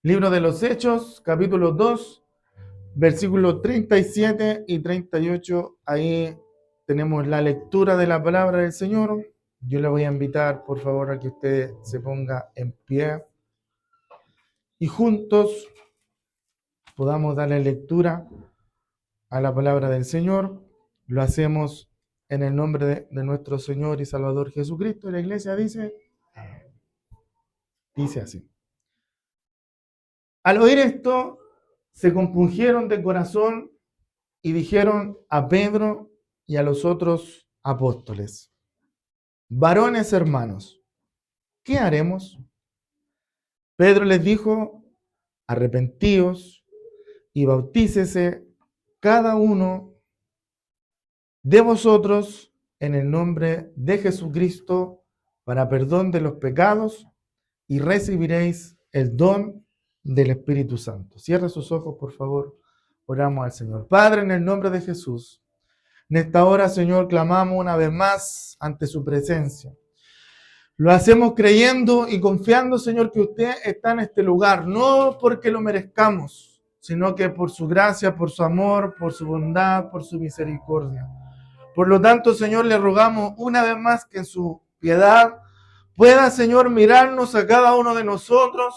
Libro de los Hechos, capítulo 2, versículos 37 y 38. Ahí tenemos la lectura de la palabra del Señor. Yo le voy a invitar, por favor, a que usted se ponga en pie y juntos podamos darle lectura a la palabra del Señor. Lo hacemos en el nombre de nuestro Señor y Salvador Jesucristo. La iglesia dice así. Al oír esto, se compungieron de corazón y dijeron a Pedro y a los otros apóstoles: varones hermanos, ¿qué haremos? Pedro les dijo: arrepentíos y bautícese cada uno de vosotros en el nombre de Jesucristo para perdón de los pecados y recibiréis el don del Espíritu Santo. Cierra sus ojos, por favor. Oramos al Señor. Padre, en el nombre de Jesús, en esta hora, Señor, clamamos una vez más ante su presencia. Lo hacemos creyendo y confiando, Señor, que usted está en este lugar, no porque lo merezcamos, sino que por su gracia, por su amor, por su bondad, por su misericordia. Por lo tanto, Señor, le rogamos una vez más que en su piedad pueda, Señor, mirarnos a cada uno de nosotros,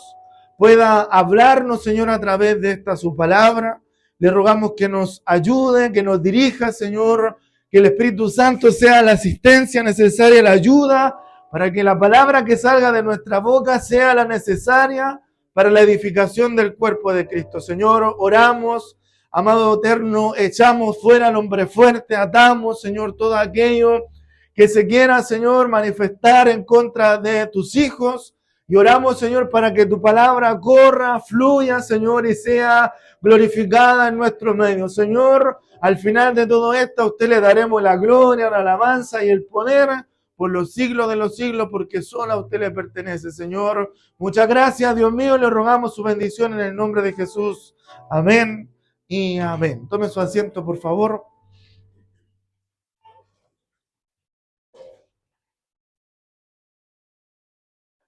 pueda hablarnos, Señor, a través de esta su palabra. Le rogamos que nos ayude, que nos dirija, Señor, que el Espíritu Santo sea la asistencia necesaria, la ayuda, para que la palabra que salga de nuestra boca sea la necesaria para la edificación del cuerpo de Cristo. Señor, oramos, amado eterno, echamos fuera al hombre fuerte, atamos, Señor, todo aquello que se quiera, Señor, manifestar en contra de tus hijos. Y oramos, Señor, para que tu palabra corra, fluya, Señor, y sea glorificada en nuestro medio. Señor, al final de todo esto, a usted le daremos la gloria, la alabanza y el poder por los siglos de los siglos, porque solo a usted le pertenece, Señor. Muchas gracias, Dios mío, le rogamos su bendición en el nombre de Jesús. Amén y amén. Tome su asiento, por favor.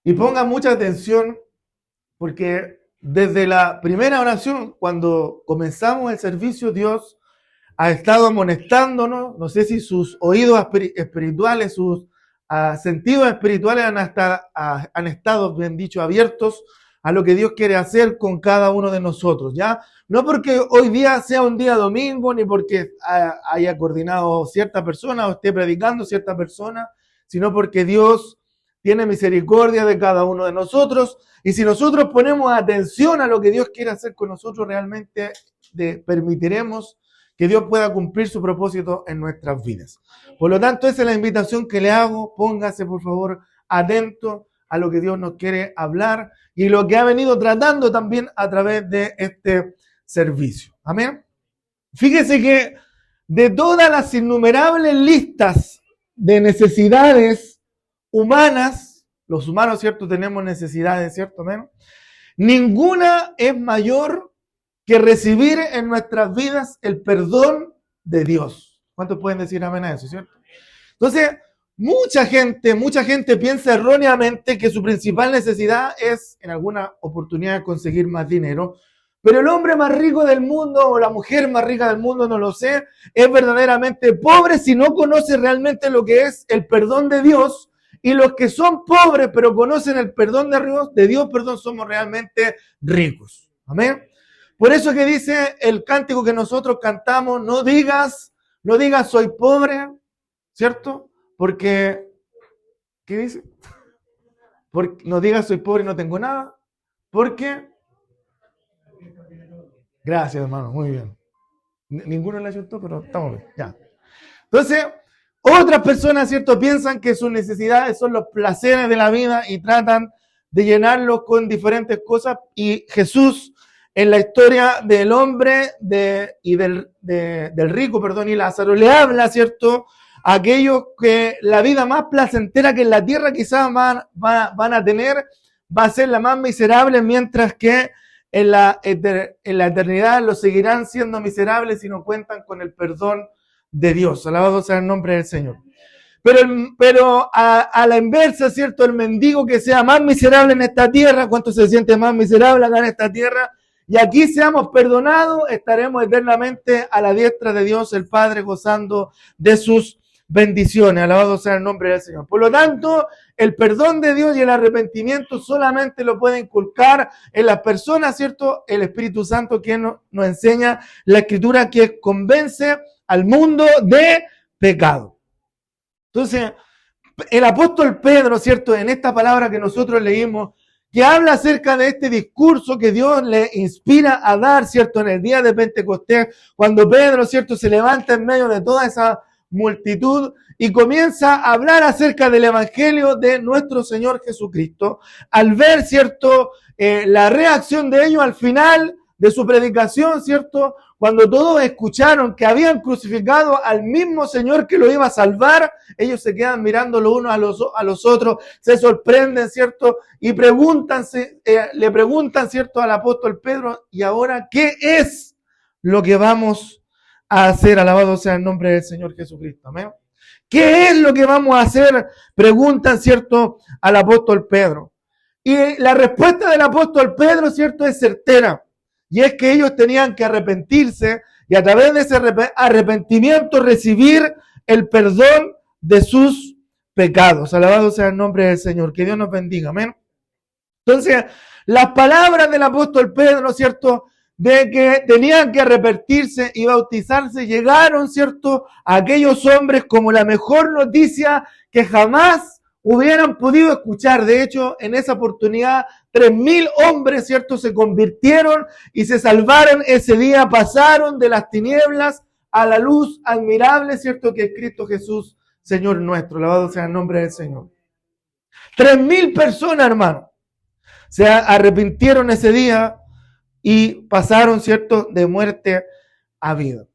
Y ponga mucha atención, porque desde la primera oración, cuando comenzamos el servicio, Dios ha estado amonestándonos. No sé si sus oídos espirituales, sus sentidos espirituales han estado, bien dicho, abiertos a lo que Dios quiere hacer con cada uno de nosotros, ¿ya? No porque hoy día sea un día domingo, ni porque haya coordinado cierta persona o esté predicando cierta persona, sino porque Dios tiene misericordia de cada uno de nosotros, y si nosotros ponemos atención a lo que Dios quiere hacer con nosotros, realmente permitiremos que Dios pueda cumplir su propósito en nuestras vidas. Por lo tanto, esa es la invitación que le hago. Póngase, por favor, atento a lo que Dios nos quiere hablar y lo que ha venido tratando también a través de este servicio. Amén. Fíjese que de todas las innumerables listas de necesidades humanas, los humanos, ¿cierto? Tenemos necesidades, ¿cierto? Amén. Ninguna es mayor que recibir en nuestras vidas el perdón de Dios. ¿Cuántos pueden decir amén a eso, cierto? Entonces, mucha gente piensa erróneamente que su principal necesidad es en alguna oportunidad conseguir más dinero, pero el hombre más rico del mundo o la mujer más rica del mundo, no lo sé, es verdaderamente pobre si no conoce realmente lo que es el perdón de Dios. Y los que son pobres pero conocen el perdón de Dios, somos realmente ricos. Amén. Por eso que dice el cántico que nosotros cantamos: no digas soy pobre, ¿cierto? Porque, ¿qué dice? Porque no digas soy pobre y no tengo nada. Porque, gracias, hermano, muy bien. Ninguno le ayudó, pero estamos bien, ya. Entonces, otras personas, ¿cierto?, piensan que sus necesidades son los placeres de la vida y tratan de llenarlos con diferentes cosas. Y Jesús, en la historia del hombre del rico, y Lázaro, le habla, ¿cierto?, a aquellos que la vida más placentera que en la tierra quizás van a tener va a ser la más miserable, mientras que en la eternidad los seguirán siendo miserables si no cuentan con el perdón de Dios. Alabado sea el nombre del Señor. Pero a la inversa, ¿cierto? El mendigo que sea más miserable en esta tierra, ¿cuánto se siente más miserable acá en esta tierra? Y aquí seamos perdonados, estaremos eternamente a la diestra de Dios el Padre, gozando de sus bendiciones. Alabado sea el nombre del Señor. Por lo tanto, el perdón de Dios y el arrepentimiento solamente lo puede inculcar en las personas, ¿cierto? El Espíritu Santo, quien nos enseña la Escritura, que convence al mundo de pecado. Entonces, el apóstol Pedro, ¿cierto? En esta palabra que nosotros leímos, que habla acerca de este discurso que Dios le inspira a dar, ¿cierto? En el día de Pentecostés, cuando Pedro, ¿cierto? Se levanta en medio de toda esa multitud y comienza a hablar acerca del evangelio de nuestro Señor Jesucristo. Al ver, ¿cierto? La reacción de ellos al final de su predicación, ¿cierto? Cuando todos escucharon que habían crucificado al mismo Señor que lo iba a salvar, ellos se quedan mirando los unos a los otros, se sorprenden, ¿cierto? Y le preguntan, ¿cierto? Al apóstol Pedro, ¿y ahora qué es lo que vamos a hacer? Alabado sea el nombre del Señor Jesucristo. Amén. ¿Qué es lo que vamos a hacer? Preguntan, ¿cierto? Al apóstol Pedro. Y la respuesta del apóstol Pedro, ¿cierto? Es certera. Y es que ellos tenían que arrepentirse y a través de ese arrepentimiento recibir el perdón de sus pecados. Alabado sea el nombre del Señor. Que Dios nos bendiga. Amén. Entonces, las palabras del apóstol Pedro, ¿cierto? De que tenían que arrepentirse y bautizarse, llegaron, ¿cierto? A aquellos hombres como la mejor noticia que jamás hubieran podido escuchar. De hecho, en esa oportunidad, 3,000 hombres, ¿cierto? Se convirtieron y se salvaron ese día, pasaron de las tinieblas a la luz admirable, ¿cierto? Que es Cristo Jesús, Señor nuestro. Alabado sea el nombre del Señor. 3,000 personas, hermano, se arrepintieron ese día y pasaron, ¿cierto? De muerte a vida.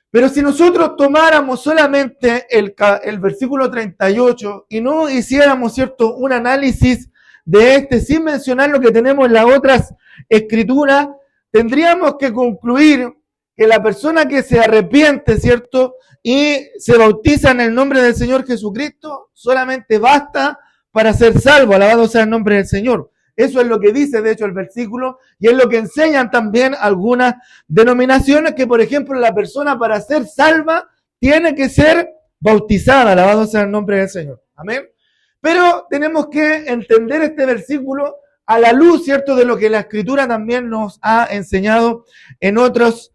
Pero si nosotros tomáramos solamente el versículo 38 y no hiciéramos, ¿cierto? Un análisis de este sin mencionar lo que tenemos en las otras escrituras, tendríamos que concluir que la persona que se arrepiente, ¿cierto? Y se bautiza en el nombre del Señor Jesucristo, solamente basta para ser salvo. Alabado sea el nombre del Señor. Eso es lo que dice, de hecho, el versículo, y es lo que enseñan también algunas denominaciones, que, por ejemplo, la persona para ser salva tiene que ser bautizada. Alabado sea el nombre del Señor. Amén. Pero tenemos que entender este versículo a la luz, ¿cierto?, de lo que la Escritura también nos ha enseñado en otras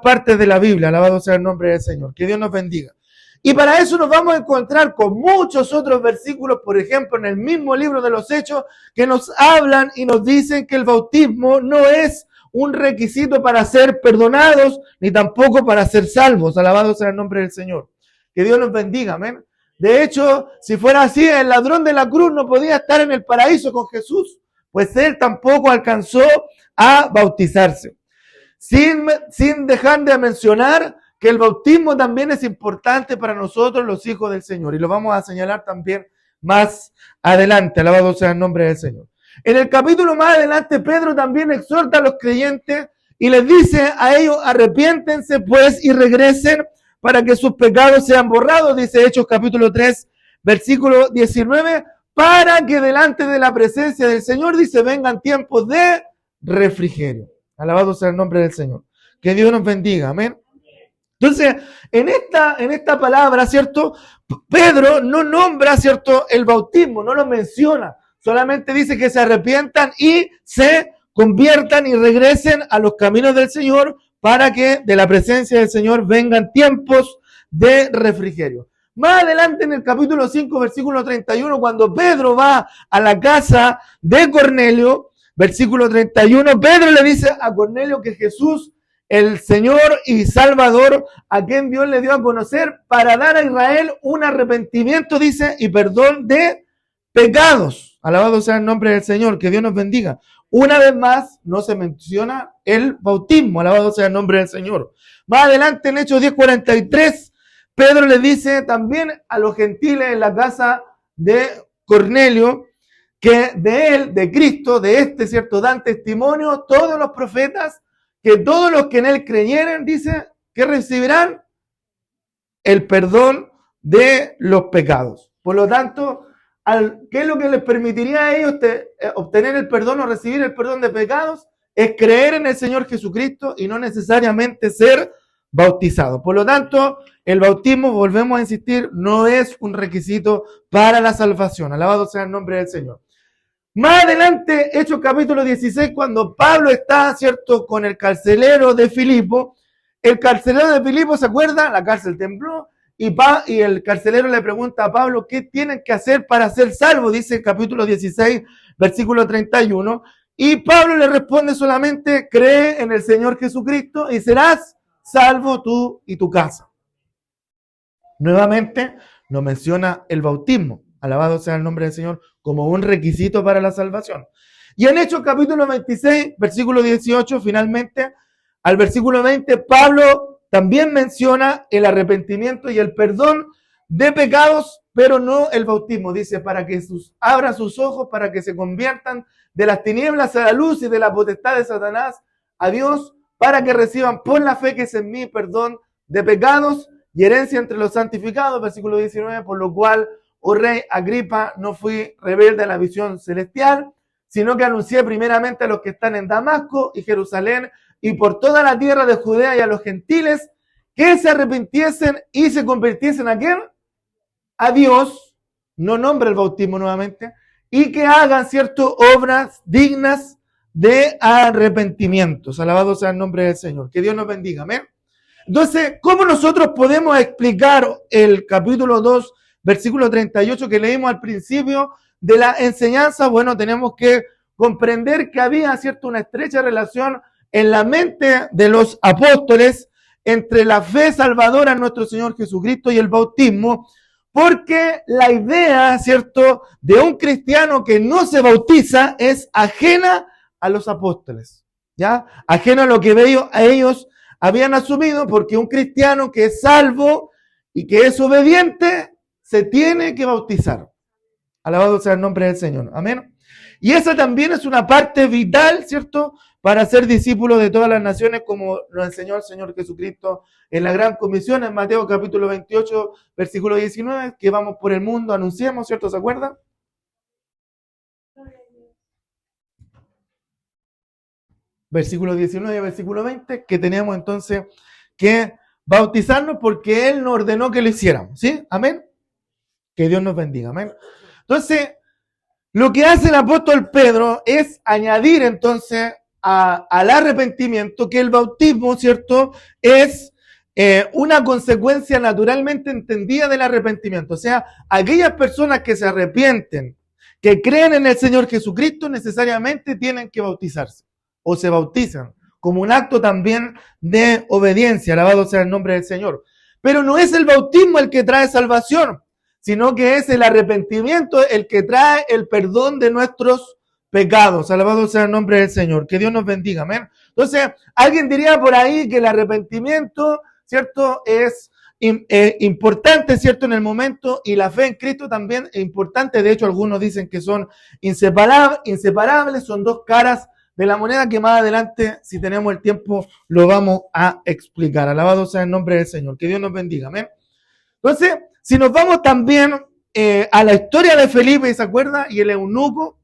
partes de la Biblia. Alabado sea el nombre del Señor. Que Dios nos bendiga. Y para eso nos vamos a encontrar con muchos otros versículos, por ejemplo, en el mismo libro de los Hechos, que nos hablan y nos dicen que el bautismo no es un requisito para ser perdonados, ni tampoco para ser salvos. Alabado sea el nombre del Señor. Que Dios nos bendiga, amén. De hecho, si fuera así, el ladrón de la cruz no podía estar en el paraíso con Jesús, pues él tampoco alcanzó a bautizarse. Sin dejar de mencionar que el bautismo también es importante para nosotros los hijos del Señor. Y lo vamos a señalar también más adelante. Alabado sea el nombre del Señor. En el capítulo más adelante, Pedro también exhorta a los creyentes y les dice a ellos: arrepiéntense pues y regresen para que sus pecados sean borrados. Dice Hechos capítulo 3, versículo 19, para que delante de la presencia del Señor, dice, vengan tiempos de refrigerio. Alabado sea el nombre del Señor. Que Dios nos bendiga. Amén. Entonces, en esta palabra, ¿cierto? Pedro no nombra, ¿cierto?, el bautismo, no lo menciona. Solamente dice que se arrepientan y se conviertan y regresen a los caminos del Señor para que de la presencia del Señor vengan tiempos de refrigerio. Más adelante en el capítulo 5, versículo 31, cuando Pedro va a la casa de Cornelio, versículo 31, Pedro le dice a Cornelio que Jesús, el Señor y Salvador, a quien Dios le dio a conocer para dar a Israel un arrepentimiento, dice, y perdón de pecados. Alabado sea el nombre del Señor, que Dios nos bendiga. Una vez más, no se menciona el bautismo. Alabado sea el nombre del Señor. Más adelante, en Hechos 10:43, Pedro le dice también a los gentiles en la casa de Cornelio que de él, de Cristo, de este, ¿cierto?, dan testimonio todos los profetas, que todos los que en él creyeren, dice, que recibirán el perdón de los pecados. Por lo tanto, ¿qué es lo que les permitiría a ellos obtener el perdón o recibir el perdón de pecados? Es creer en el Señor Jesucristo y no necesariamente ser bautizado. Por lo tanto, el bautismo, volvemos a insistir, no es un requisito para la salvación. Alabado sea el nombre del Señor. Más adelante, Hechos capítulo 16, cuando Pablo está, ¿cierto?, con el carcelero de Filipo. El carcelero de Filipo, ¿se acuerda? La cárcel tembló y el carcelero le pregunta a Pablo, ¿qué tienen que hacer para ser salvos? Dice el capítulo 16, versículo 31. Y Pablo le responde solamente, cree en el Señor Jesucristo y serás salvo tú y tu casa. Nuevamente, no menciona el bautismo, alabado sea el nombre del Señor, como un requisito para la salvación. Y en Hechos capítulo 26, versículo 18, finalmente, al versículo 20, Pablo también menciona el arrepentimiento y el perdón de pecados, pero no el bautismo. Dice, para que abra sus ojos, para que se conviertan de las tinieblas a la luz y de la potestad de Satanás a Dios, para que reciban por la fe que es en mí perdón de pecados y herencia entre los santificados. Versículo 19, por lo cual, oh rey Agripa, no fui rebelde a la visión celestial, sino que anuncié primeramente a los que están en Damasco y Jerusalén y por toda la tierra de Judea y a los gentiles que se arrepintiesen y se convirtiesen ¿a quién? A Dios, no nombra el bautismo nuevamente, y que hagan ciertas obras dignas de arrepentimientos. Alabado sea el nombre del Señor. Que Dios nos bendiga. Amén. Entonces, ¿cómo nosotros podemos explicar el capítulo 2, versículo 38 que leímos al principio de la enseñanza? Bueno, tenemos que comprender que había, ¿cierto?, una estrecha relación en la mente de los apóstoles entre la fe salvadora en nuestro Señor Jesucristo y el bautismo, porque la idea, ¿cierto?, de un cristiano que no se bautiza es ajena a los apóstoles, ¿ya? Ajena a lo que ellos habían asumido, porque un cristiano que es salvo y que es obediente se tiene que bautizar. Alabado sea el nombre del Señor. Amén. Y esa también es una parte vital, ¿cierto?, para ser discípulos de todas las naciones, como nos enseñó el Señor Jesucristo en la gran comisión, en Mateo capítulo 28, versículo 19, que vamos por el mundo, anunciemos, ¿cierto? ¿Se acuerdan? Versículo 19, versículo 20, que tenemos entonces que bautizarnos porque Él nos ordenó que lo hiciéramos, ¿sí? Amén. Que Dios nos bendiga, amén. Entonces, lo que hace el apóstol Pedro es añadir entonces al arrepentimiento que el bautismo, ¿cierto?, es una consecuencia naturalmente entendida del arrepentimiento. O sea, aquellas personas que se arrepienten, que creen en el Señor Jesucristo, necesariamente tienen que bautizarse o se bautizan como un acto también de obediencia. Alabado sea el nombre del Señor. Pero no es el bautismo el que trae salvación, sino que es el arrepentimiento el que trae el perdón de nuestros pecados. Alabado sea el nombre del Señor. Que Dios nos bendiga. Amén. Entonces, alguien diría por ahí que el arrepentimiento, ¿cierto?, es importante, ¿cierto?, en el momento, y la fe en Cristo también es importante. De hecho, algunos dicen que son inseparables, son dos caras de la moneda que más adelante, si tenemos el tiempo, lo vamos a explicar. Alabado sea el nombre del Señor. Que Dios nos bendiga. Amén. Entonces, si nos vamos también a la historia de Felipe, ¿se acuerda? Y el eunuco,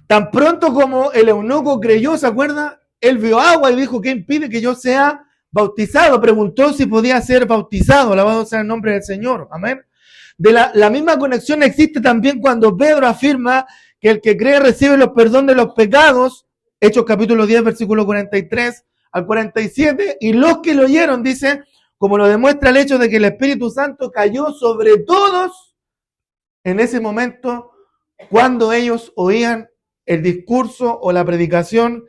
tan pronto como el eunuco creyó, ¿se acuerda? Él vio agua y dijo, ¿qué impide que yo sea bautizado? Preguntó si podía ser bautizado. Alabado sea el nombre del Señor. Amén. De la misma conexión existe también cuando Pedro afirma que el que cree recibe los perdón de los pecados. Hechos capítulo 10, versículo 43 al 47. Y los que lo oyeron, dice, como lo demuestra el hecho de que el Espíritu Santo cayó sobre todos en ese momento cuando ellos oían el discurso o la predicación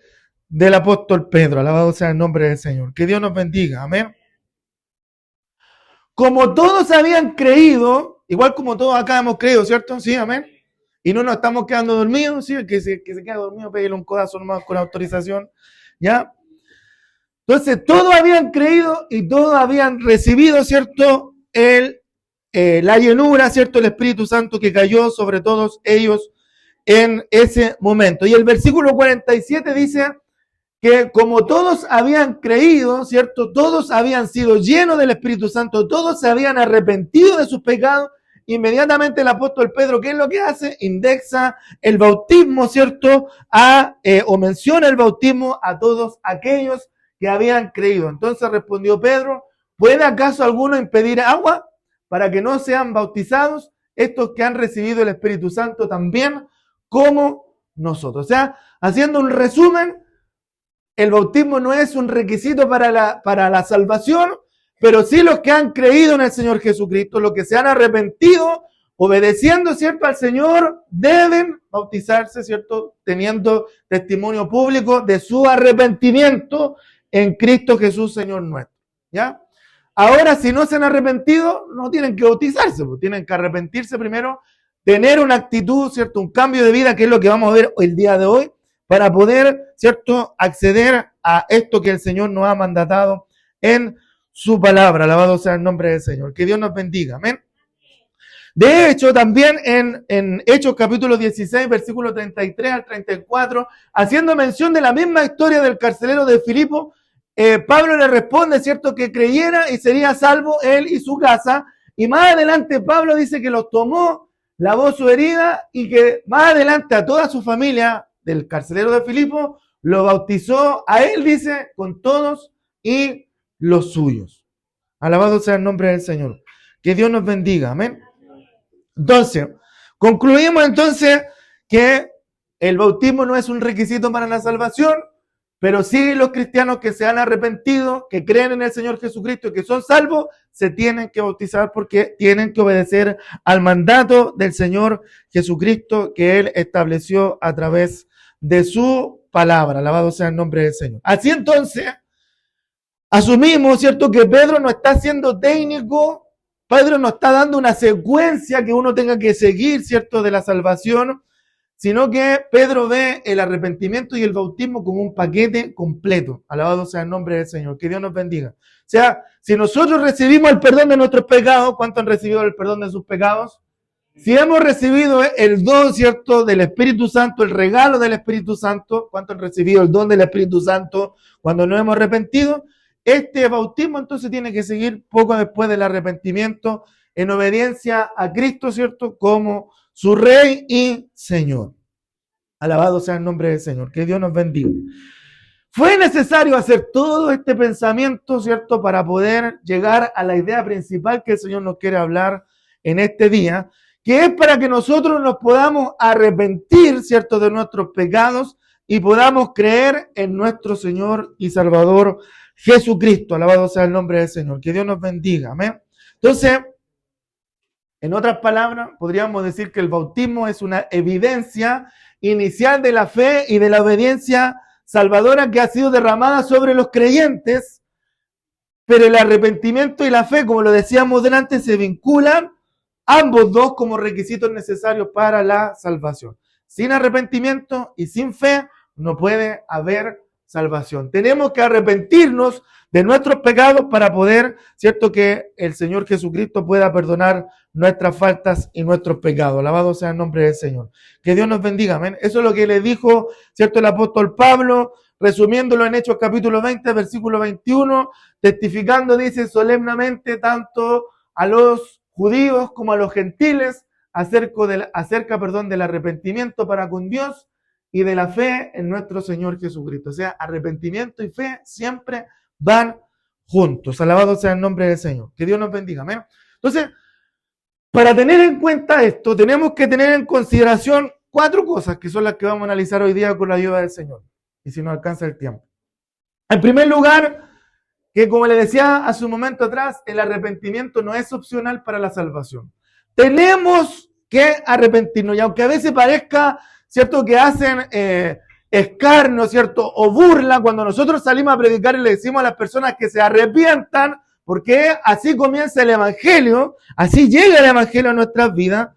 del apóstol Pedro. Alabado sea el nombre del Señor. Que Dios nos bendiga. Amén. Como todos habían creído, igual como todos acá hemos creído, ¿cierto? Sí, amén. Y no nos estamos quedando dormidos, ¿sí? El que se queda dormido, pégale un codazo nomás con autorización, ¿ya? Entonces, todos habían creído y todos habían recibido, ¿cierto?, la llenura, ¿cierto?, el Espíritu Santo que cayó sobre todos ellos en ese momento. Y el versículo 47 dice que como todos habían creído, ¿cierto? Todos habían sido llenos del Espíritu Santo, todos se habían arrepentido de sus pecados, inmediatamente el apóstol Pedro, ¿qué es lo que hace? Indexa el bautismo, ¿cierto? O menciona el bautismo a todos aquellos que habían creído. Entonces respondió Pedro, ¿puede acaso alguno impedir agua para que no sean bautizados estos que han recibido el Espíritu Santo también como nosotros? O sea, haciendo un resumen, el bautismo no es un requisito para la salvación, pero sí los que han creído en el Señor Jesucristo, los que se han arrepentido, obedeciendo, ¿cierto?, al Señor, deben bautizarse, ¿cierto?, teniendo testimonio público de su arrepentimiento en Cristo Jesús, Señor nuestro. ¿Ya? Ahora, si no se han arrepentido, no tienen que bautizarse, pues tienen que arrepentirse primero, tener una actitud, ¿cierto?, un cambio de vida, que es lo que vamos a ver el día de hoy, para poder, ¿cierto?, acceder a esto que el Señor nos ha mandatado en su palabra. Alabado sea el nombre del Señor. Que Dios nos bendiga. Amén. De hecho, también en Hechos capítulo 16, versículo 33 al 34, haciendo mención de la misma historia del carcelero de Filipo, Pablo le responde, ¿cierto?, que creyera y sería salvo él y su casa. Y más adelante Pablo dice que los tomó, lavó su herida y que más adelante a toda su familia del carcelero de Filipo lo bautizó a él, dice, con todos y los suyos. Alabado sea el nombre del Señor. Que Dios nos bendiga. Amén. Entonces, concluimos entonces que el bautismo no es un requisito para la salvación, pero sí los cristianos que se han arrepentido, que creen en el Señor Jesucristo y que son salvos, se tienen que bautizar porque tienen que obedecer al mandato del Señor Jesucristo que Él estableció a través de su palabra. Alabado sea el nombre del Señor. Así entonces, asumimos, ¿cierto?, que Pedro no está siendo técnico, Pedro no está dando una secuencia que uno tenga que seguir, ¿cierto?, de la salvación, sino que Pedro ve el arrepentimiento y el bautismo como un paquete completo. Alabado sea el nombre del Señor. Que Dios nos bendiga. O sea, si nosotros recibimos el perdón de nuestros pecados, ¿cuántos han recibido el perdón de sus pecados? Si hemos recibido el don, ¿cierto?, del Espíritu Santo, el regalo del Espíritu Santo, ¿cuántos han recibido el don del Espíritu Santo cuando nos hemos arrepentido? Este bautismo entonces tiene que seguir poco después del arrepentimiento en obediencia a Cristo, ¿cierto?, como su Rey y Señor. Alabado sea el nombre del Señor. Que Dios nos bendiga. Fue necesario hacer todo este pensamiento, ¿cierto?, para poder llegar a la idea principal que el Señor nos quiere hablar en este día, que es para que nosotros nos podamos arrepentir, ¿cierto?, de nuestros pecados y podamos creer en nuestro Señor y Salvador Jesucristo. Alabado sea el nombre del Señor. Que Dios nos bendiga. Amén. Entonces, en otras palabras, podríamos decir que el bautismo es una evidencia inicial de la fe y de la obediencia salvadora que ha sido derramada sobre los creyentes, pero el arrepentimiento y la fe, como lo decíamos delante, se vinculan ambos dos como requisitos necesarios para la salvación. Sin arrepentimiento y sin fe no puede haber salvación. Tenemos que arrepentirnos de nuestros pecados para poder, ¿cierto?, que el Señor Jesucristo pueda perdonar nuestras faltas y nuestros pecados. Alabado sea el nombre del Señor. Que Dios nos bendiga, amén. Eso es lo que le dijo, ¿cierto?, el apóstol Pablo, resumiéndolo en Hechos capítulo 20, versículo 21, testificando, dice, solemnemente tanto a los judíos como a los gentiles acerca del arrepentimiento para con Dios y de la fe en nuestro Señor Jesucristo. O sea, arrepentimiento y fe siempre van juntos. Alabado sea el nombre del Señor. Que Dios nos bendiga. Amén. Entonces, para tener en cuenta esto, tenemos que tener en consideración 4 cosas que son las que vamos a analizar hoy día con la ayuda del Señor. Y si nos alcanza el tiempo. En primer lugar, que como le decía hace un momento atrás, el arrepentimiento no es opcional para la salvación. Tenemos que arrepentirnos. Y aunque a veces parezca, ¿cierto?, que hacen escarnio, ¿cierto?, o burla cuando nosotros salimos a predicar y le decimos a las personas que se arrepientan, porque así comienza el Evangelio, así llega el Evangelio a nuestras vidas,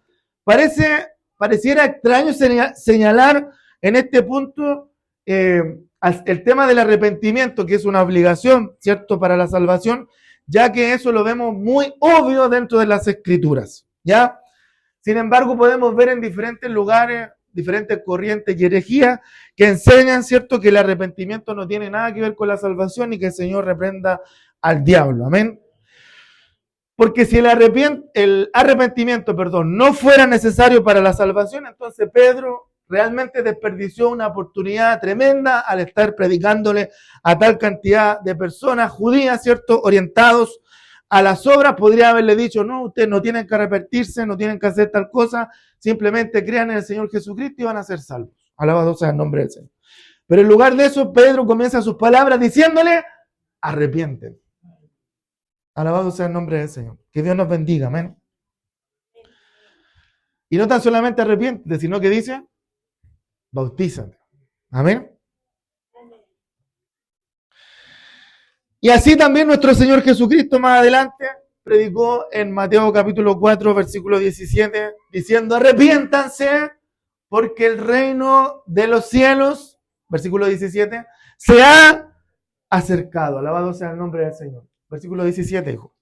pareciera extraño señalar en este punto el tema del arrepentimiento, que es una obligación, ¿cierto?, para la salvación, ya que eso lo vemos muy obvio dentro de las Escrituras, ¿ya? Sin embargo, podemos ver en diferentes lugares diferentes corrientes y herejías que enseñan, ¿cierto?, que el arrepentimiento no tiene nada que ver con la salvación y que el Señor reprenda al diablo. Amén. Porque si el arrepentimiento, no fuera necesario para la salvación, entonces Pedro realmente desperdició una oportunidad tremenda al estar predicándole a tal cantidad de personas judías, ¿cierto?, orientados a las obras. Podría haberle dicho, no, ustedes no tienen que arrepentirse, no tienen que hacer tal cosa, simplemente crean en el Señor Jesucristo y van a ser salvos. Alabado sea el nombre del Señor. Pero en lugar de eso, Pedro comienza sus palabras diciéndole, arrepienten. Alabado sea el nombre del Señor. Que Dios nos bendiga, amén. Y no tan solamente arrepiéntete, sino que dice, bautízate. Amén. Y así también nuestro Señor Jesucristo más adelante predicó en Mateo capítulo 4, versículo 17, diciendo, arrepiéntanse porque el reino de los cielos, versículo 17, se ha acercado. Alabado sea el nombre del Señor. Versículo 17, hijo.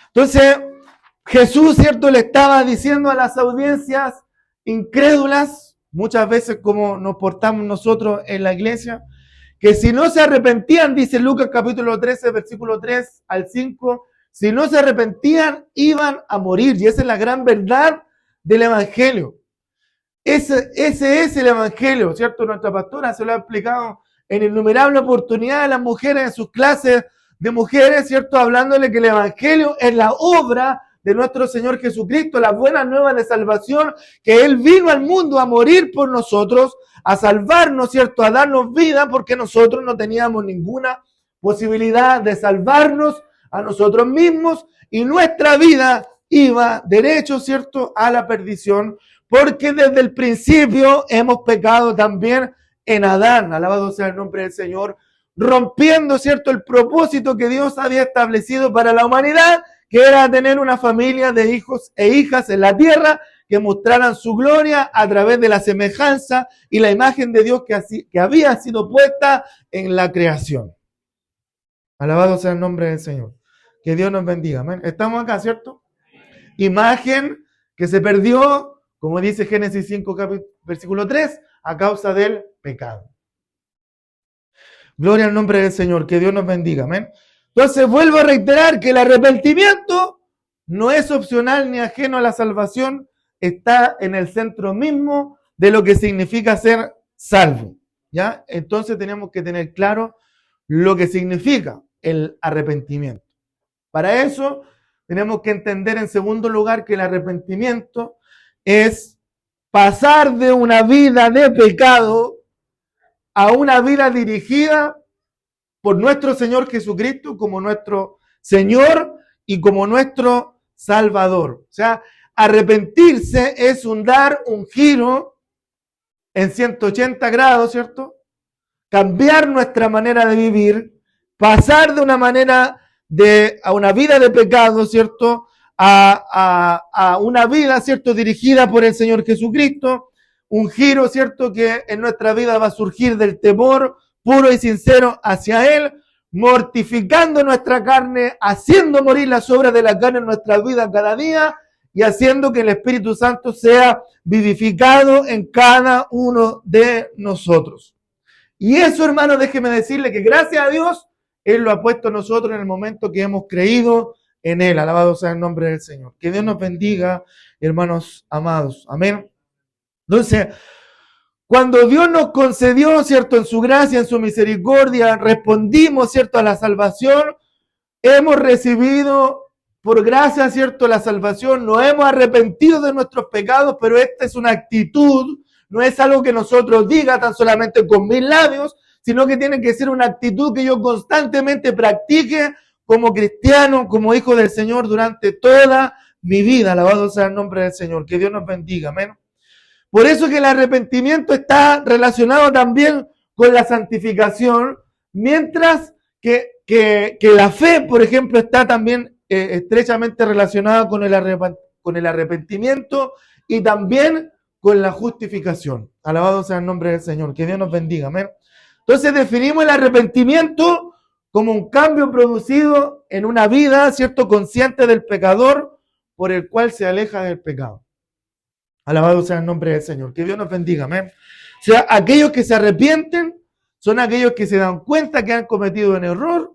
Entonces, Jesús, ¿cierto?, le estaba diciendo a las audiencias incrédulas, muchas veces como nos portamos nosotros en la iglesia, que si no se arrepentían, dice Lucas capítulo 13, versículo 3 al 5, si no se arrepentían, iban a morir. Y esa es la gran verdad del Evangelio. Ese es el Evangelio, ¿cierto? Nuestra pastora se lo ha explicado en innumerables oportunidades a las mujeres en sus clases de mujeres, ¿cierto? Hablándole que el Evangelio es la obra de nuestro Señor Jesucristo, la buena nueva de salvación, que Él vino al mundo a morir por nosotros, a salvarnos, ¿cierto? A darnos vida, porque nosotros no teníamos ninguna posibilidad de salvarnos a nosotros mismos, y nuestra vida iba derecho, ¿cierto?, a la perdición, porque desde el principio hemos pecado también en Adán, alabado sea el nombre del Señor, rompiendo, ¿cierto?, el propósito que Dios había establecido para la humanidad, que era tener una familia de hijos e hijas en la tierra que mostraran su gloria a través de la semejanza y la imagen de Dios que había sido puesta en la creación. Alabado sea el nombre del Señor. Que Dios nos bendiga. Amén. Estamos acá, ¿cierto? Imagen que se perdió, como dice Génesis 5, versículo 3, a causa del pecado. Gloria al nombre del Señor, que Dios nos bendiga, amén. Entonces vuelvo a reiterar que el arrepentimiento no es opcional ni ajeno a la salvación, está en el centro mismo de lo que significa ser salvo, ¿ya? Entonces tenemos que tener claro lo que significa el arrepentimiento. Para eso tenemos que entender en segundo lugar que el arrepentimiento es pasar de una vida de pecado a una vida dirigida por nuestro Señor Jesucristo como nuestro Señor y como nuestro Salvador. O sea, arrepentirse es dar un giro en 180 grados, ¿cierto? Cambiar nuestra manera de vivir, pasar de una manera a una vida de pecado, ¿cierto? A una vida, ¿cierto?, dirigida por el Señor Jesucristo. Un giro, ¿cierto?, que en nuestra vida va a surgir del temor puro y sincero hacia Él, mortificando nuestra carne, haciendo morir las obras de la carne en nuestra vida cada día y haciendo que el Espíritu Santo sea vivificado en cada uno de nosotros. Y eso, hermano, déjeme decirle que gracias a Dios, Él lo ha puesto a nosotros en el momento que hemos creído en Él. Alabado sea el nombre del Señor. Que Dios nos bendiga, hermanos amados. Amén. Entonces, cuando Dios nos concedió, ¿cierto?, en su gracia, en su misericordia, respondimos, ¿cierto?, a la salvación, hemos recibido por gracia, ¿cierto?, la salvación, nos hemos arrepentido de nuestros pecados, pero esta es una actitud, no es algo que nosotros diga tan solamente con mis labios, sino que tiene que ser una actitud que yo constantemente practique como cristiano, como hijo del Señor durante toda mi vida. Alabado sea el nombre del Señor. Que Dios nos bendiga. Amén. Por eso que el arrepentimiento está relacionado también con la santificación, mientras que la fe, por ejemplo, está también estrechamente relacionada con el arrepentimiento y también con la justificación. Alabado sea el nombre del Señor. Que Dios nos bendiga. Amén. Entonces definimos el arrepentimiento como un cambio producido en una vida, ¿cierto?, consciente del pecador por el cual se aleja del pecado. Alabado sea el nombre del Señor. Que Dios nos bendiga, amén. O sea, aquellos que se arrepienten son aquellos que se dan cuenta que han cometido un error,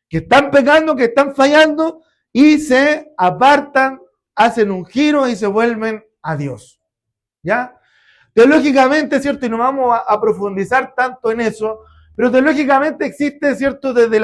que están pecando, que están fallando y se apartan, hacen un giro y se vuelven a Dios. ¿Ya? Teológicamente, ¿cierto? Y no vamos a profundizar tanto en eso, pero teológicamente existe, ¿cierto? Desde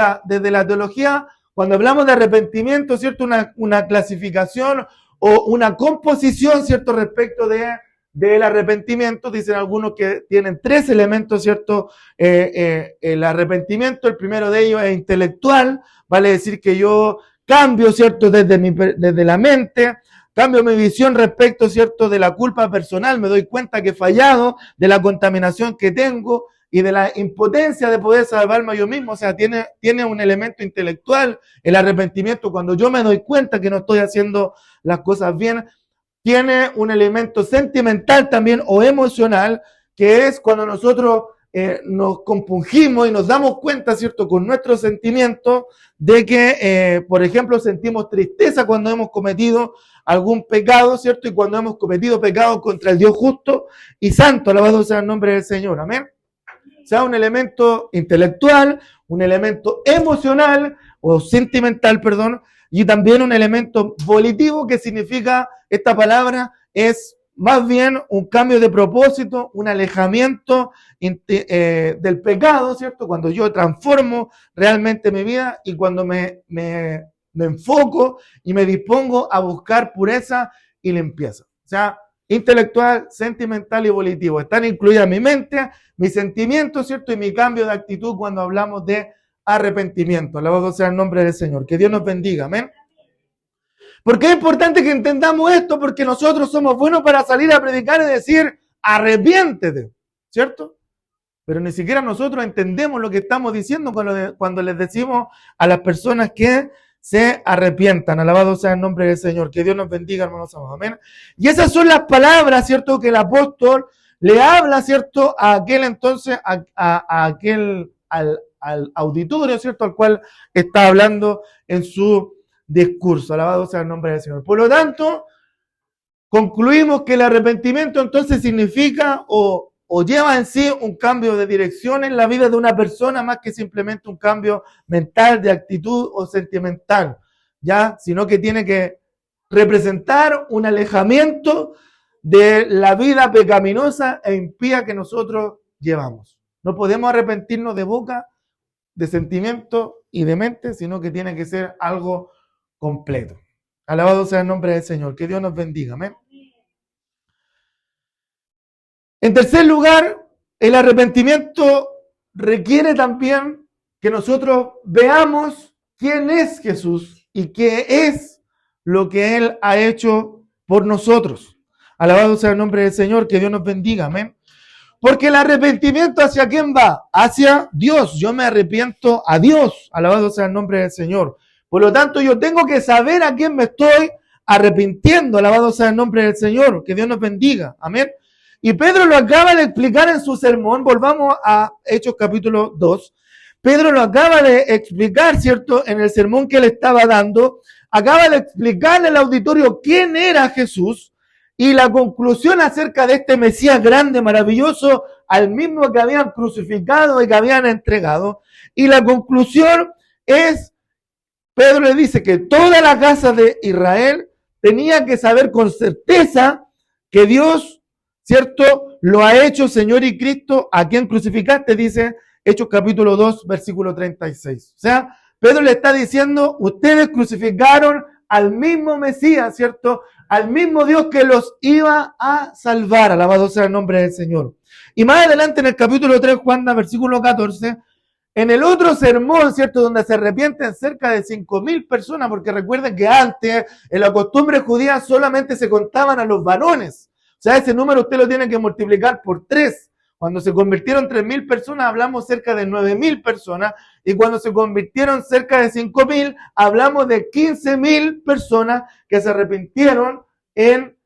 la teología, cuando hablamos de arrepentimiento, ¿cierto? Una clasificación o una composición, ¿cierto? Respecto del arrepentimiento. Dicen algunos que tienen 3 elementos, ¿cierto? El arrepentimiento, el primero de ellos es intelectual, vale decir que yo cambio, ¿cierto? Desde la mente, cambio mi visión respecto, ¿cierto? De la culpa personal, me doy cuenta que he fallado, de la contaminación que tengo y de la impotencia de poder salvarme yo mismo. O sea, tiene un elemento intelectual el arrepentimiento cuando yo me doy cuenta que no estoy haciendo las cosas bien. Tiene un elemento sentimental también o emocional, que es cuando nosotros nos compungimos y nos damos cuenta, ¿cierto? Con nuestros sentimientos de que, por ejemplo, sentimos tristeza cuando hemos cometido algún pecado, ¿cierto? Y cuando hemos cometido pecado contra el Dios justo y santo, alabado sea el nombre del Señor, amén. O sea, un elemento intelectual, un elemento emocional o sentimental, perdón, y también un elemento volitivo que significa, esta palabra es más bien un cambio de propósito, un alejamiento del pecado, ¿cierto? Cuando yo transformo realmente mi vida y cuando me enfoco y me dispongo a buscar pureza y limpieza. O sea, intelectual, sentimental y volitivo. Están incluidas mi mente, mis sentimientos, ¿cierto? Y mi cambio de actitud cuando hablamos de arrepentimiento. Alabado sea el nombre del Señor. Que Dios nos bendiga. Amén. ¿Por qué es importante que entendamos esto? Porque nosotros somos buenos para salir a predicar y decir, arrepiéntete, ¿cierto? Pero ni siquiera nosotros entendemos lo que estamos diciendo cuando les decimos a las personas que se arrepientan. Alabado sea el nombre del Señor. Que Dios nos bendiga, hermanos. Amén. Y esas son las palabras, ¿cierto? Que el apóstol le habla, ¿cierto? A aquel entonces, al auditorio, ¿cierto? Al cual está hablando en su discurso. Alabado sea el nombre del Señor. Por lo tanto, concluimos que el arrepentimiento entonces significa o lleva en sí un cambio de dirección en la vida de una persona más que simplemente un cambio mental, de actitud o sentimental, ¿ya? Sino que tiene que representar un alejamiento de la vida pecaminosa e impía que nosotros llevamos. No podemos arrepentirnos de boca, de sentimiento y de mente, sino que tiene que ser algo completo. Alabado sea el nombre del Señor. Que Dios nos bendiga. Amén. En tercer lugar, el arrepentimiento requiere también que nosotros veamos quién es Jesús y qué es lo que Él ha hecho por nosotros. Alabado sea el nombre del Señor. Que Dios nos bendiga. Amén. Porque el arrepentimiento, ¿hacia quién va? Hacia Dios. Yo me arrepiento a Dios. Alabado sea el nombre del Señor. Por lo tanto, yo tengo que saber a quién me estoy arrepintiendo. Alabado sea el nombre del Señor. Que Dios nos bendiga. Amén. Y Pedro lo acaba de explicar en su sermón. Volvamos a Hechos capítulo 2. Pedro lo acaba de explicar, ¿cierto? En el sermón que le estaba dando. Acaba de explicarle al auditorio quién era Jesús. Y la conclusión acerca de este Mesías grande, maravilloso, al mismo que habían crucificado y que habían entregado. Y la conclusión es, Pedro le dice que toda la casa de Israel tenía que saber con certeza que Dios, ¿cierto?, lo ha hecho Señor y Cristo, a quien crucificaste, dice Hechos capítulo 2, versículo 36. O sea, Pedro le está diciendo, ustedes crucificaron al mismo Mesías, ¿cierto?, al mismo Dios que los iba a salvar. Alabado sea el nombre del Señor. Y más adelante en el capítulo 3, Juan, versículo 14, en el otro sermón, ¿cierto?, donde se arrepienten cerca de 5,000 personas, porque recuerden que antes, en la costumbre judía, solamente se contaban a los varones. O sea, ese número usted lo tiene que multiplicar por 3. Cuando se convirtieron 3,000 personas, hablamos cerca de 9,000 personas. Y cuando se convirtieron cerca de 5,000, hablamos de 15,000 personas que se arrepintieron en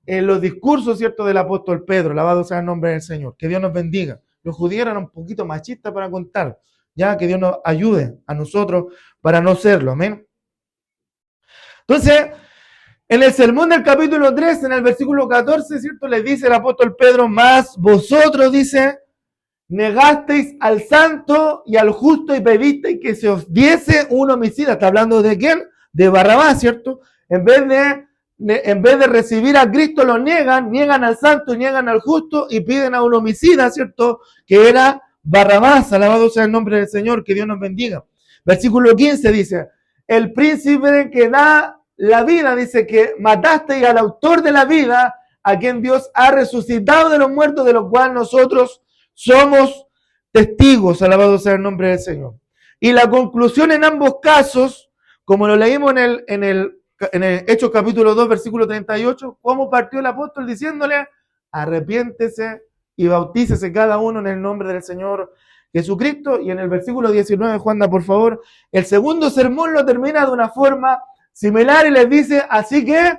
los discursos, ¿cierto?, del apóstol Pedro. Alabado sea el nombre del Señor. Que Dios nos bendiga. Los judíos eran un poquito machistas para contar. Ya, que Dios nos ayude a nosotros para no serlo. Amén. Entonces, En el sermón del capítulo 3, en el versículo 14, ¿cierto? Les dice el apóstol Pedro, más vosotros, dice, negasteis al santo y al justo y pedisteis que se os diese un homicida. ¿Está hablando de quién? De Barrabás, ¿cierto? En vez de recibir a Cristo, lo niegan al santo, niegan al justo y piden a un homicida, ¿cierto? Que era Barrabás. Alabado sea el nombre del Señor, que Dios nos bendiga. Versículo 15 dice, el príncipe que da la vida, dice que matasteis al autor de la vida, a quien Dios ha resucitado de los muertos, de lo cual nosotros somos testigos. Alabado sea el nombre del Señor. Y la conclusión en ambos casos, como lo leímos en el Hechos capítulo 2, versículo 38, cómo partió el apóstol diciéndole, arrepiéntese y bautícese cada uno en el nombre del Señor Jesucristo. Y en el versículo 19, Juanda, por favor, el segundo sermón lo termina de una forma similar y les dice, así que,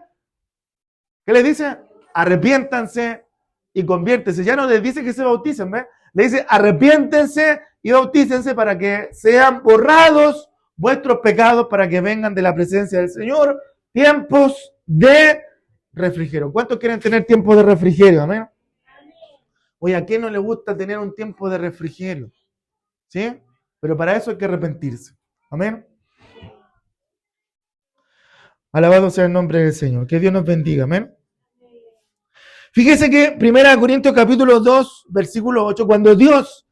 ¿qué les dice? Arrepiéntanse y conviértense. Ya no les dice que se bauticen, ¿ves? Le dice, arrepiéntense y bautícense para que sean borrados vuestros pecados, para que vengan de la presencia del Señor tiempos de refrigerio. ¿Cuántos quieren tener tiempo de refrigerio? Amén. Oye, ¿a quién no le gusta tener un tiempo de refrigerio? ¿Sí? Pero para eso hay que arrepentirse. Amén. Alabado sea el nombre del Señor. Que Dios nos bendiga. Amén. Fíjese que 1 Corintios capítulo 2, versículo 8, cuando Dios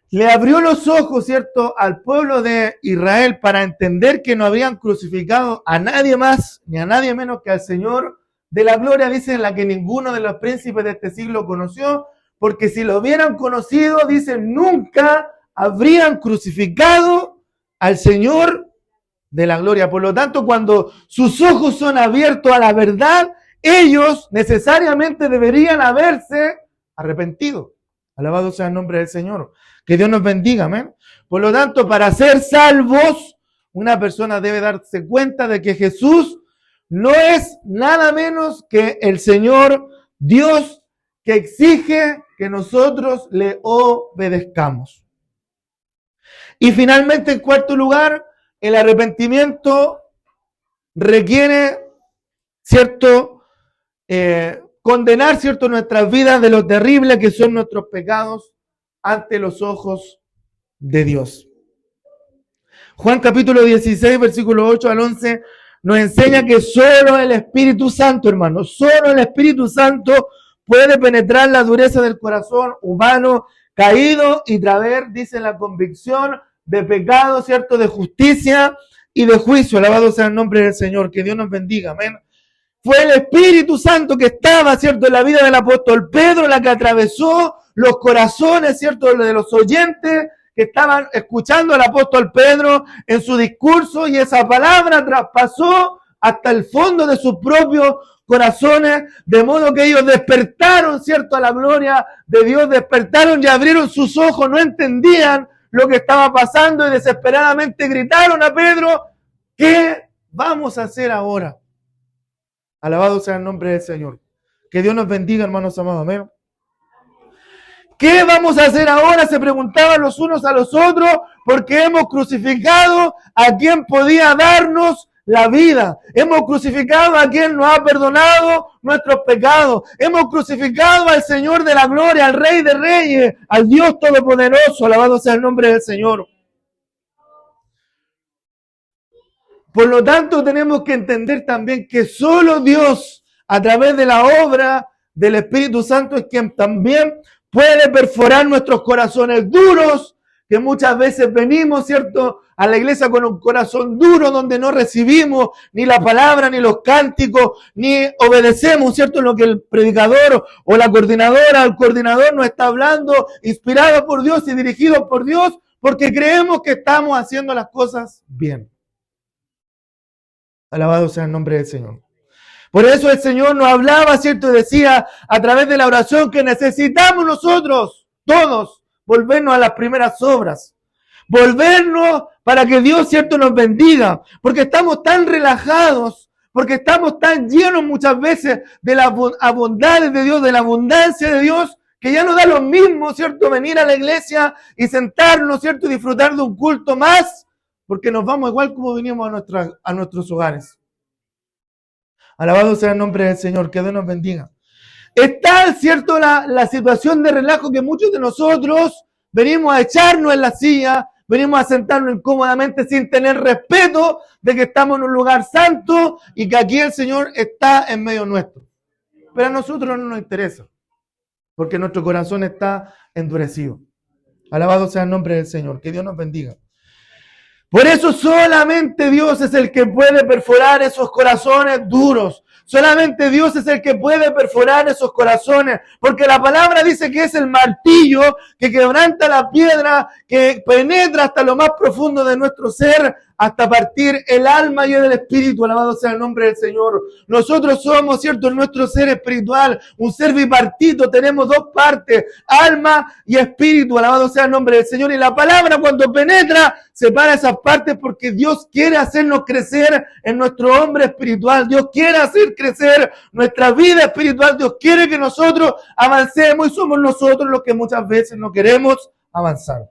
le abrió los ojos, ¿cierto?, al pueblo de Israel para entender que no habían crucificado a nadie más ni a nadie menos que al Señor de la gloria, dice, la que ninguno de los príncipes de este siglo conoció, porque si lo hubieran conocido, dice, nunca habrían crucificado al Señor de la gloria. Por lo tanto, cuando sus ojos son abiertos a la verdad, ellos necesariamente deberían haberse arrepentido. Alabado sea el nombre del Señor. Que Dios nos bendiga, amén. Por lo tanto, para ser salvos, una persona debe darse cuenta de que Jesús no es nada menos que el Señor Dios que exige que nosotros le obedezcamos. Y finalmente, en cuarto lugar, el arrepentimiento requiere, ¿cierto?, condenar, ¿cierto?, nuestras vidas de lo terrible que son nuestros pecados ante los ojos de Dios. Juan capítulo 16, versículo 8 al 11, nos enseña que solo el Espíritu Santo, hermanos, solo el Espíritu Santo puede penetrar la dureza del corazón humano caído y traer, dice, la convicción de pecado, ¿cierto?, de justicia y de juicio. Alabado sea el nombre del Señor. Que Dios nos bendiga. Amén. Fue el Espíritu Santo que estaba, ¿cierto?, en la vida del apóstol Pedro, la que atravesó los corazones, ¿cierto?, de los oyentes que estaban escuchando al apóstol Pedro en su discurso, y esa palabra traspasó hasta el fondo de sus propios corazones, de modo que ellos despertaron, ¿cierto?, a la gloria de Dios, despertaron y abrieron sus ojos, no entendían lo que estaba pasando y desesperadamente gritaron a Pedro, ¿qué vamos a hacer ahora? Alabado sea el nombre del Señor. Que Dios nos bendiga, hermanos amados. Amén. ¿Qué vamos a hacer ahora? Se preguntaban los unos a los otros, porque hemos crucificado a quien podía darnos la vida. Hemos crucificado a quien nos ha perdonado nuestros pecados. Hemos crucificado al Señor de la gloria, al Rey de Reyes, al Dios Todopoderoso. Alabado sea el nombre del Señor. Por lo tanto, tenemos que entender también que solo Dios, a través de la obra del Espíritu Santo, es quien también puede perforar nuestros corazones duros, que muchas veces venimos, ¿cierto?, a la iglesia con un corazón duro, donde no recibimos ni la palabra, ni los cánticos, ni obedecemos, ¿cierto?, lo que el predicador o la coordinadora, el coordinador nos está hablando, inspirado por Dios y dirigido por Dios, porque creemos que estamos haciendo las cosas bien. Alabado sea el nombre del Señor. Por eso el Señor nos hablaba, ¿cierto? Y decía a través de la oración que necesitamos nosotros, todos, volvernos a las primeras obras. Volvernos para que Dios, ¿cierto?, nos bendiga. Porque estamos tan relajados, porque estamos tan llenos muchas veces de las bondades de Dios, de la abundancia de Dios, que ya nos da lo mismo, ¿cierto?, venir a la iglesia y sentarnos, ¿cierto?, y disfrutar de un culto más, porque nos vamos igual como vinimos a nuestros hogares. Alabado sea el nombre del Señor, que Dios nos bendiga. Está, cierto, la situación de relajo que muchos de nosotros venimos a echarnos en la silla, venimos a sentarnos incómodamente sin tener respeto de que estamos en un lugar santo y que aquí el Señor está en medio nuestro. Pero a nosotros no nos interesa, porque nuestro corazón está endurecido. Alabado sea el nombre del Señor, que Dios nos bendiga. Por eso solamente Dios es el que puede perforar esos corazones duros. Solamente Dios es el que puede perforar esos corazones, porque la palabra dice que es el martillo que quebranta la piedra, que penetra hasta lo más profundo de nuestro ser, hasta partir el alma y el espíritu. Alabado sea el nombre del Señor. Nosotros somos, cierto, nuestro ser espiritual, un ser bipartito, tenemos dos partes, alma y espíritu. Alabado sea el nombre del Señor. Y la palabra cuando penetra, separa esas partes porque Dios quiere hacernos crecer en nuestro hombre espiritual. Dios quiere hacer crecer nuestra vida espiritual. Dios quiere que nosotros avancemos y somos nosotros los que muchas veces no queremos avanzar.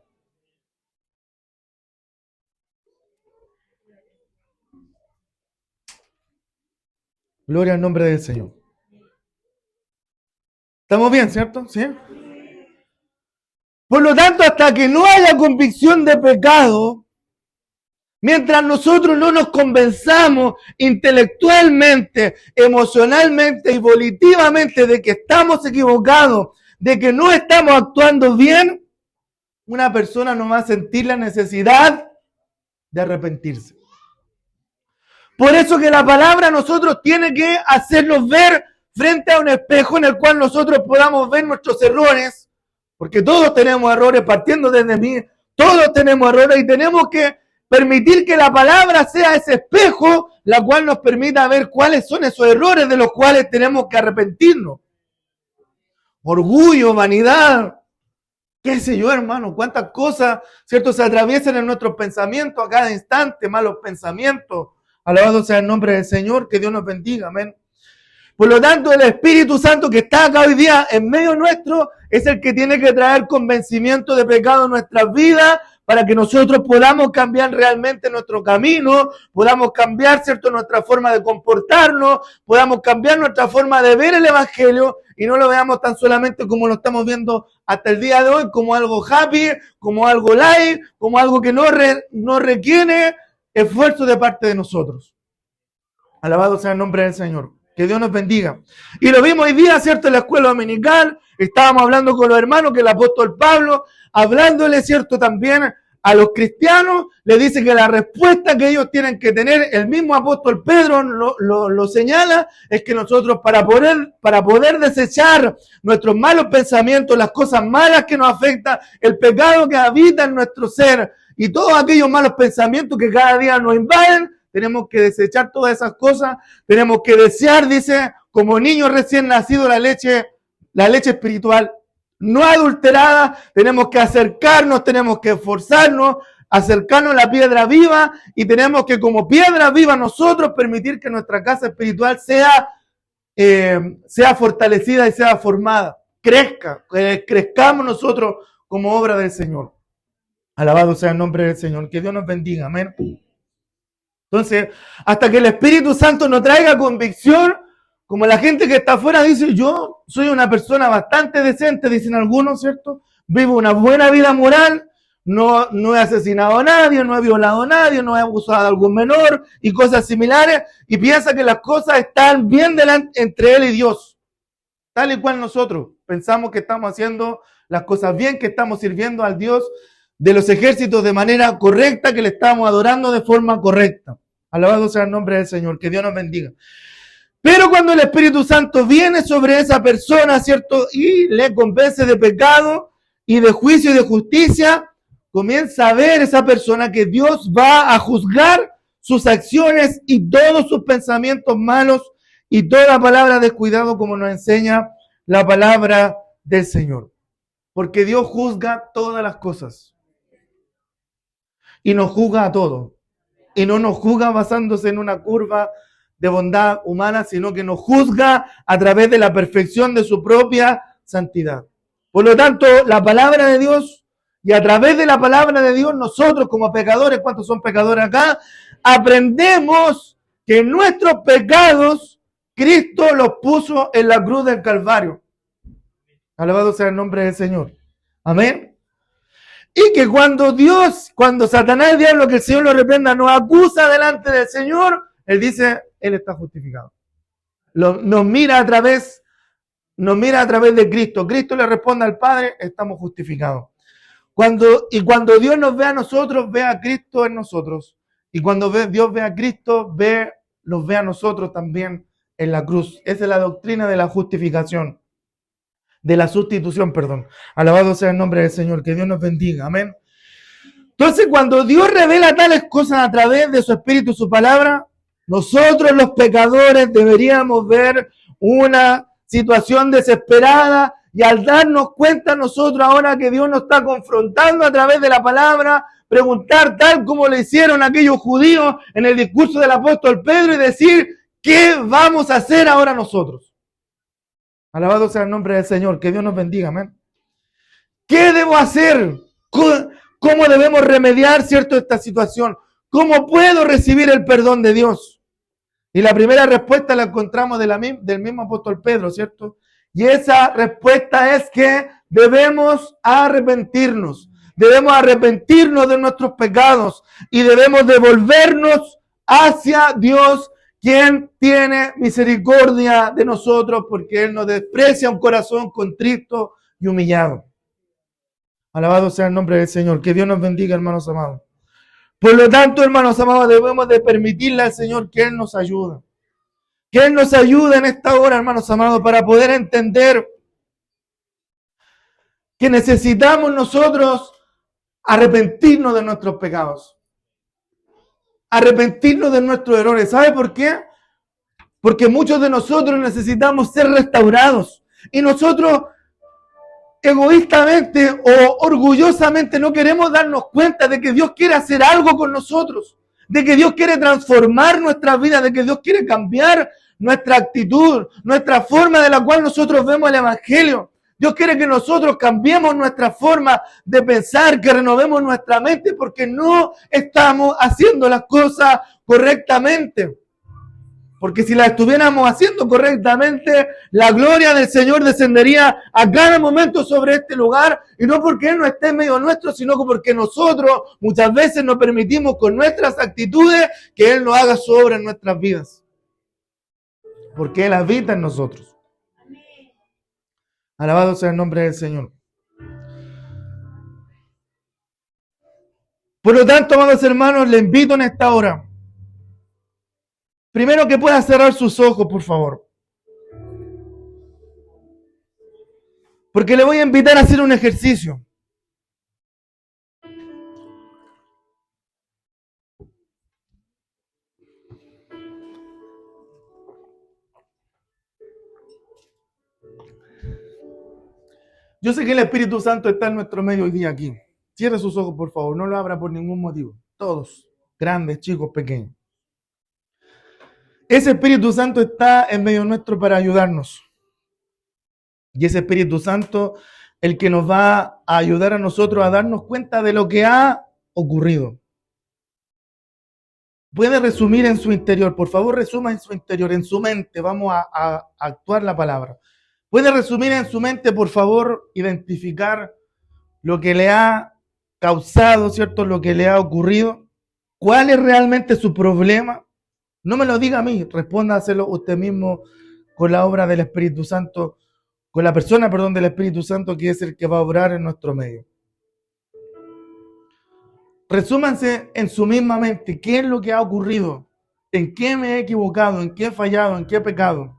Gloria al nombre del Señor. ¿Estamos bien, cierto? ¿Sí? Por lo tanto, hasta que no haya convicción de pecado, mientras nosotros no nos convenzamos intelectualmente, emocionalmente y volitivamente de que estamos equivocados, de que no estamos actuando bien, una persona no va a sentir la necesidad de arrepentirse. Por eso que la palabra a nosotros tiene que hacernos ver frente a un espejo en el cual nosotros podamos ver nuestros errores, porque todos tenemos errores, partiendo desde mí, todos tenemos errores y tenemos que permitir que la palabra sea ese espejo, la cual nos permita ver cuáles son esos errores de los cuales tenemos que arrepentirnos. Orgullo, vanidad, qué sé yo, hermano, cuántas cosas, ¿cierto?, se atraviesan en nuestros pensamientos a cada instante, malos pensamientos. Alabado sea el nombre del Señor, que Dios nos bendiga, amén. Por lo tanto, el Espíritu Santo que está acá hoy día en medio nuestro es el que tiene que traer convencimiento de pecado en nuestras vidas para que nosotros podamos cambiar realmente nuestro camino, podamos cambiar, ¿cierto?, nuestra forma de comportarnos, podamos cambiar nuestra forma de ver el Evangelio y no lo veamos tan solamente como lo estamos viendo hasta el día de hoy, como algo happy, como algo light, como algo que no requiere esfuerzo de parte de nosotros. Alabado sea el nombre del Señor. Que Dios nos bendiga. Y lo vimos hoy día, ¿cierto?, en la escuela dominical. Estábamos hablando con los hermanos que el apóstol Pablo, hablándole, ¿cierto?, también a los cristianos, le dice que la respuesta que ellos tienen que tener, el mismo apóstol Pedro lo señala, es que nosotros para poder desechar nuestros malos pensamientos, las cosas malas que nos afectan, el pecado que habita en nuestro ser y todos aquellos malos pensamientos que cada día nos invaden, tenemos que desechar todas esas cosas, tenemos que desear, dice, como niños recién nacidos, la leche espiritual no adulterada, tenemos que acercarnos, tenemos que esforzarnos, acercarnos a la piedra viva y tenemos que como piedra viva nosotros permitir que nuestra casa espiritual sea fortalecida y sea formada, crezcamos nosotros como obra del Señor. Alabado sea el nombre del Señor, que Dios nos bendiga, amén. Entonces, hasta que el Espíritu Santo nos traiga convicción, como la gente que está afuera dice, yo soy una persona bastante decente, dicen algunos, ¿cierto? Vivo una buena vida moral, no he asesinado a nadie, no he violado a nadie, no he abusado de algún menor y cosas similares, y piensa que las cosas están bien entre él y Dios. Tal y cual nosotros pensamos que estamos haciendo las cosas bien, que estamos sirviendo al Dios de los ejércitos de manera correcta, que le estamos adorando de forma correcta. Alabado sea el nombre del Señor, que Dios nos bendiga. Pero cuando el Espíritu Santo viene sobre esa persona, ¿cierto?, y le convence de pecado y de juicio y de justicia, comienza a ver esa persona que Dios va a juzgar sus acciones y todos sus pensamientos malos y toda palabra descuidado, como nos enseña la palabra del Señor. Porque Dios juzga todas las cosas. Y nos juzga a todos. Y no nos juzga basándose en una curva de bondad humana, sino que nos juzga a través de la perfección de su propia santidad. Por lo tanto, la palabra de Dios, y a través de la palabra de Dios, nosotros como pecadores, ¿cuántos son pecadores acá? Aprendemos que nuestros pecados Cristo los puso en la cruz del Calvario. Alabado sea el nombre del Señor. Amén. Y que cuando Satanás, el diablo, que el Señor lo reprenda, nos acusa delante del Señor, Él dice, Él está justificado. Nos mira a través de Cristo. Cristo le responde al Padre, estamos justificados. Cuando Dios nos ve a nosotros, ve a Cristo en nosotros. Y cuando Dios ve a Cristo, nos ve a nosotros también en la cruz. Esa es la doctrina de la justificación. De la sustitución, perdón. Alabado sea el nombre del Señor. Que Dios nos bendiga. Amén. Entonces, cuando Dios revela tales cosas a través de su Espíritu y su palabra, nosotros los pecadores deberíamos ver una situación desesperada y al darnos cuenta nosotros ahora que Dios nos está confrontando a través de la palabra, preguntar tal como le hicieron aquellos judíos en el discurso del apóstol Pedro y decir, ¿qué vamos a hacer ahora nosotros? Alabado sea el nombre del Señor, que Dios nos bendiga, amén. ¿Qué debo hacer? ¿Cómo debemos remediar, cierto, esta situación? ¿Cómo puedo recibir el perdón de Dios? Y la primera respuesta la encontramos del mismo apóstol Pedro, ¿cierto? Y esa respuesta es que debemos arrepentirnos. Debemos arrepentirnos de nuestros pecados y debemos devolvernos hacia Dios, quien tiene misericordia de nosotros, porque Él nos desprecia un corazón contrito y humillado. Alabado sea el nombre del Señor. Que Dios nos bendiga, hermanos amados. Por lo tanto, hermanos amados, debemos de permitirle al Señor que Él nos ayude. Que Él nos ayude en esta hora, hermanos amados, para poder entender que necesitamos nosotros arrepentirnos de nuestros pecados. Arrepentirnos de nuestros errores. ¿Sabe por qué? Porque muchos de nosotros necesitamos ser restaurados. Y nosotros egoístamente o orgullosamente no queremos darnos cuenta de que Dios quiere hacer algo con nosotros, de que Dios quiere transformar nuestra vida, de que Dios quiere cambiar nuestra actitud, nuestra forma de la cual nosotros vemos el Evangelio. Dios quiere que nosotros cambiemos nuestra forma de pensar, que renovemos nuestra mente, porque no estamos haciendo las cosas correctamente. Porque si la estuviéramos haciendo correctamente, la gloria del Señor descendería a cada momento sobre este lugar, y no porque Él no esté en medio nuestro, sino porque nosotros muchas veces nos permitimos con nuestras actitudes que Él no haga su obra en nuestras vidas. Porque Él habita en nosotros. Alabado sea el nombre del Señor. Por lo tanto, amados hermanos, le invito en esta hora, primero que pueda cerrar sus ojos, por favor. Porque le voy a invitar a hacer un ejercicio. Yo sé que el Espíritu Santo está en nuestro medio hoy día aquí. Cierre sus ojos, por favor. No lo abra por ningún motivo. Todos, grandes, chicos, pequeños. Ese Espíritu Santo está en medio nuestro para ayudarnos. Y ese Espíritu Santo, el que nos va a ayudar a nosotros a darnos cuenta de lo que ha ocurrido. Puede resumir en su interior, por favor, resuma en su interior, en su mente. Vamos a actuar la palabra. Puede resumir en su mente, por favor, identificar lo que le ha causado, ¿cierto? Lo que le ha ocurrido. ¿Cuál es realmente su problema? No me lo diga a mí, respóndaselo usted mismo con la obra del Espíritu Santo, con la persona, del Espíritu Santo, que es el que va a obrar en nuestro medio. Resúmanse en su misma mente qué es lo que ha ocurrido, en qué me he equivocado, en qué he fallado, en qué he pecado.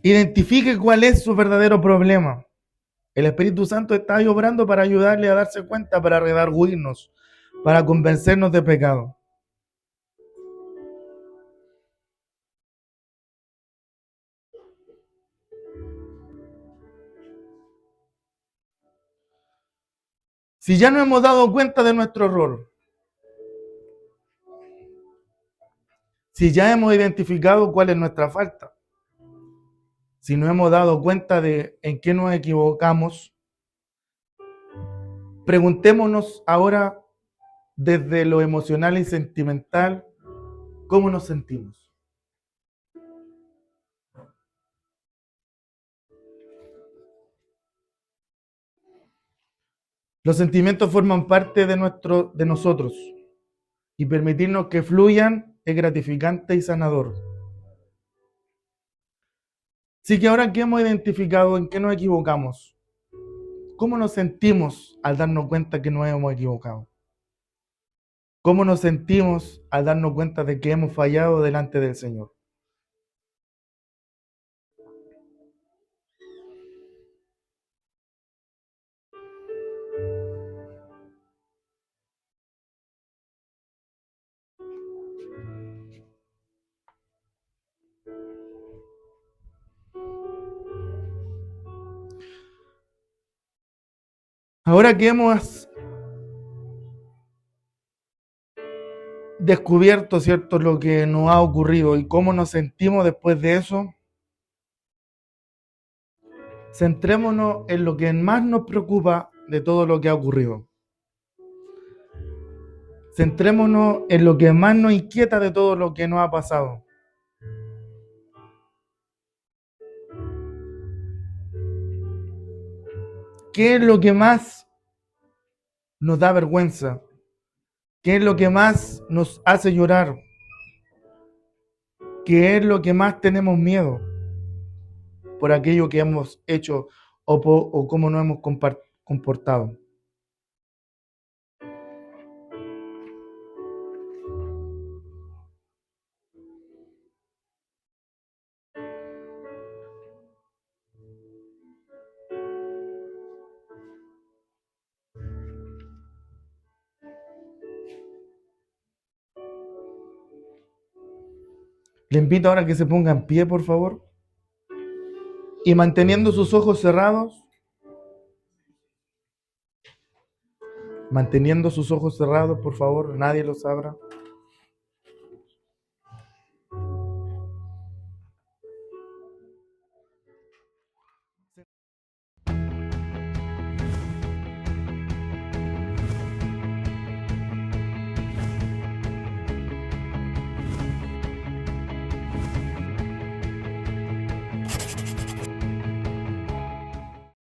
Identifique cuál es su verdadero problema. El Espíritu Santo está ahí obrando para ayudarle a darse cuenta, para redarguirnos, para convencernos de pecado. Si ya nos hemos dado cuenta de nuestro error, si ya hemos identificado cuál es nuestra falta, si nos hemos dado cuenta de en qué nos equivocamos, preguntémonos ahora desde lo emocional y sentimental, cómo nos sentimos. Los sentimientos forman parte de nosotros y permitirnos que fluyan es gratificante y sanador. Así que ahora que hemos identificado en qué nos equivocamos, ¿cómo nos sentimos al darnos cuenta que nos hemos equivocado? ¿Cómo nos sentimos al darnos cuenta de que hemos fallado delante del Señor? Ahora que hemos descubierto, ¿cierto?, lo que nos ha ocurrido y cómo nos sentimos después de eso, centrémonos en lo que más nos preocupa de todo lo que ha ocurrido. Centrémonos en lo que más nos inquieta de todo lo que nos ha pasado. ¿Qué es lo que más nos da vergüenza? ¿Qué es lo que más nos hace llorar? ¿Qué es lo que más tenemos miedo por aquello que hemos hecho o cómo nos hemos comportado? Le invito ahora a que se ponga en pie, por favor, y manteniendo sus ojos cerrados, por favor, nadie los abra.